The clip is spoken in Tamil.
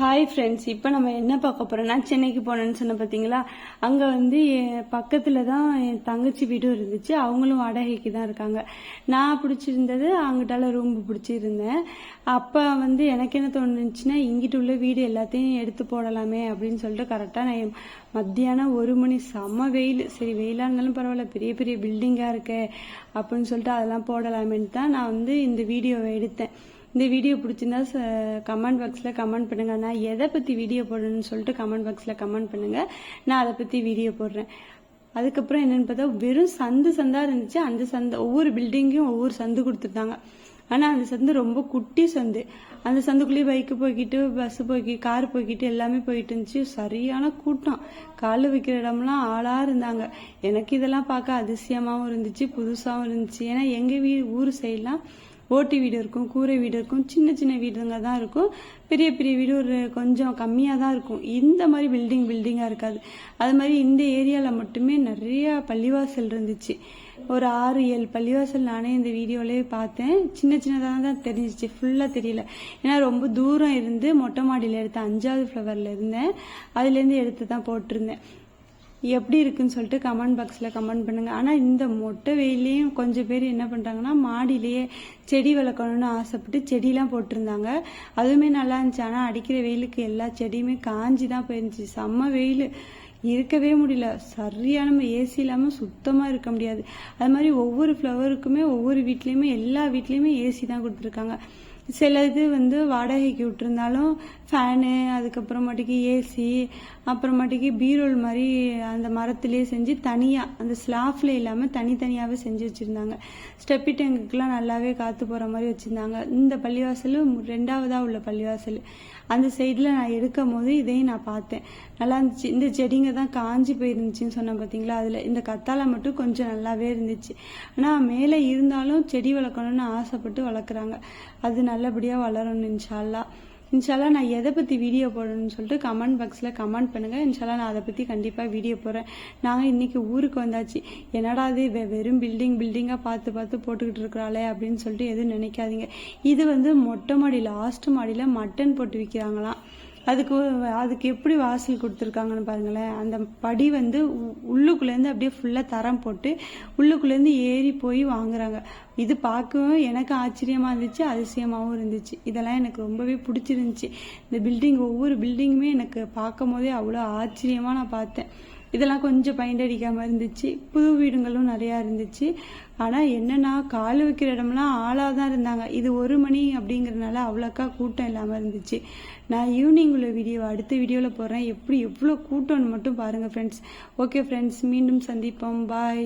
ஹாய் ஃப்ரெண்ட்ஸ், இப்போ நம்ம என்ன பார்க்க போறோம்னா, சென்னைக்கு போனேன்னு சொன்ன பார்த்தீங்களா, அங்கே வந்து பக்கத்தில் தான் என் தங்கச்சி வீடும் இருந்துச்சு. அவங்களும் வாடகைக்கு தான் இருக்காங்க. நான் பிடிச்சிருந்தது அங்கிட்டால ரூம் பிடிச்சிருந்தேன். அப்போ வந்து எனக்கு என்ன தோணுச்சுன்னா, இங்கிட்டு உள்ள வீடு எல்லாத்தையும் எடுத்து போடலாமே அப்படின்னு சொல்லிட்டு கரெக்டாக நான் மத்தியானம் 1 மணி செம்ம வெயில். சரி, வெயிலாக இருந்தாலும் பரவாயில்ல, பெரிய பெரிய பில்டிங்காக இருக்கே அப்படின்னு சொல்லிட்டு அதெல்லாம் போடலாமேன்னு தான் நான் வந்து இந்த வீடியோவை எடுத்தேன். இந்த வீடியோ பிடிச்சிருந்தா கமெண்ட் பாக்ஸில் கமெண்ட் பண்ணுங்கள். நான் எதை பற்றி வீடியோ போடணும்னு சொல்லிட்டு கமெண்ட் பாக்ஸில் கமெண்ட் பண்ணுங்கள். நான் அதை பற்றி வீடியோ போடுறேன். அதுக்கப்புறம் என்னென்னு பார்த்தா, வெறும் சந்தாக இருந்துச்சு. அந்த சந்தை ஒவ்வொரு பில்டிங்கும் ஒவ்வொரு சந்து கொடுத்துருந்தாங்க. ஆனால் அந்த சந்து ரொம்ப குட்டி சந்து. அந்த சந்துக்குள்ளேயே பைக்கு போய்கிட்டு, பஸ்ஸு போய்கிட்டு, கார் போய்கிட்டு எல்லாமே போயிட்டு இருந்துச்சு. சரியான கூட்டம். கால் வைக்கிற இடம்லாம் ஆளாக இருந்தாங்க. எனக்கு இதெல்லாம் பார்க்க அதிசயமாகவும் இருந்துச்சு, புதுசாகவும் இருந்துச்சு. ஏன்னா எங்கள் ஊர் சைட்லாம் ஓட்டு வீடு இருக்கும், கூரை வீடு இருக்கும், சின்ன சின்ன வீடுங்க தான் இருக்கும். பெரிய பெரிய வீடு ஒரு கொஞ்சம் கம்மியாக தான் இருக்கும். இந்த மாதிரி பில்டிங்காக இருக்காது. அது மாதிரி இந்த ஏரியாவில் மட்டுமே நிறையா பள்ளிவாசல் இருந்துச்சு. ஒரு 6-7 பள்ளிவாசல் நானே இந்த வீடியோலேயே பார்த்தேன். சின்ன சின்னதாக தான் தெரிஞ்சிச்சு, ஃபுல்லாக தெரியல. ஏன்னா ரொம்ப தூரம் இருந்து மொட்டை மாடியில் எடுத்த 5வது ஃப்ளவரில் இருந்தேன். அதுலேருந்து எடுத்து தான் போட்டிருந்தேன். எப்படி இருக்குன்னு சொல்லிட்டு கமெண்ட் பாக்ஸில் கமெண்ட் பண்ணுங்கள். ஆனால் இந்த மொட்டை வெயிலையும் கொஞ்சம் பேர் என்ன பண்ணுறாங்கன்னா, மாடியிலேயே செடி வளர்க்கணும்னு ஆசைப்பட்டு செடியெலாம் போட்டிருந்தாங்க. அதுவுமே நல்லா இருந்துச்சு. ஆனால் அடிக்கிற வெயிலுக்கு எல்லா செடியுமே காஞ்சி தான் போயிருந்துச்சு. செம்ம வெயில், இருக்கவே முடியல. சரியான ஏசி இல்லாமல் சுத்தமாக இருக்க முடியாது. அது மாதிரி ஒவ்வொரு ஃப்ளவருக்குமே ஒவ்வொரு வீட்லேயுமே எல்லா வீட்லேயுமே ஏசி தான் கொடுத்துருக்காங்க. சில இது வந்து வாடகைக்கு விட்டுருந்தாலும் ஃபேனு, அதுக்கப்புறமாட்டிக்கு ஏசி, அப்புறமாட்டிக்கு பீரோல் மாதிரி அந்த மரத்துலேயே செஞ்சு தனியாக அந்த ஸ்லாஃப்ல இல்லாமல் தனித்தனியாகவே செஞ்சு வச்சுருந்தாங்க. ஸ்டெப்பி டேங்குக்கெலாம் நல்லாவே காற்று போகிற மாதிரி வச்சுருந்தாங்க. இந்த பள்ளிவாசலும் 2வதாக உள்ள பள்ளிவாசல் அந்த சைடில் நான் எடுக்கும் போது இதையும் நான் பார்த்தேன். நல்லா இருந்துச்சு. இந்த செடிங்க தான் காஞ்சி போயிருந்துச்சின்னு சொன்னேன் பார்த்தீங்களா, அதில் இந்த கத்தாழை மட்டும் கொஞ்சம் நல்லாவே இருந்துச்சு. ஆனால் மேலே இருந்தாலும் செடி வளர்க்கணும்னு ஆசைப்பட்டு வளர்க்குறாங்க. அது நல்லபடியாக வளரணும் இன்ஷால்லா. நான் எதை பற்றி வீடியோ போடணும்னு சொல்லிட்டு கமெண்ட் பாக்ஸில் கமெண்ட் பண்ணுங்கள். இன்ஷால்லா நான் அதை பற்றி கண்டிப்பாக வீடியோ போடுறேன். நாங்கள் இன்றைக்கி ஊருக்கு வந்தாச்சு. என்னடா அது வெறும் பில்டிங்காக பார்த்து போட்டுக்கிட்டு இருக்கிறாளே அப்படின்னு சொல்லிட்டு எதுவும் நினைக்காதீங்க. இது வந்து மொட்டை மாடி, லாஸ்ட் மாடியில் மட்டன் போட்டு விற்கிறாங்களாம். அதுக்கு எப்படி வாசல் கொடுத்துருக்காங்கன்னு பாருங்களேன். அந்த படி வந்து உள்ளுக்குள்ளேருந்து அப்படியே ஃபுல்லாக தரம் போட்டு உள்ளுக்குள்ளேருந்து ஏறி போய் வாங்குறாங்க. இது பார்க்கவும் எனக்கு ஆச்சரியமாக இருந்துச்சு, அதிசயமாகவும் இருந்துச்சு. இதெல்லாம் எனக்கு ரொம்பவே பிடிச்சிருந்துச்சி. இந்த ஒவ்வொரு பில்டிங்குமே எனக்கு பார்க்கும் போதே அவ்வளோ ஆச்சரியமாக நான் பார்த்தேன். இதெல்லாம் கொஞ்சம் பெயிண்ட் அடிக்காமல் இருந்துச்சு. புது வீடுங்களும் நிறையா இருந்துச்சு. ஆனால் என்னென்னா, கால் வைக்கிற இடம்லாம் ஆளாக தான் இருந்தாங்க. இது 1 மணி அப்படிங்கிறதுனால அவ்வளோக்கா கூட்டம் இல்லாமல் இருந்துச்சு. நான் ஈவினிங் உள்ள வீடியோ அடுத்த வீடியோவில் போடுறேன். எவ்வளோ கூட்டம்னு மட்டும் பாருங்கள் ஃப்ரெண்ட்ஸ். ஓகே ஃப்ரெண்ட்ஸ், மீண்டும் சந்திப்போம். பாய்.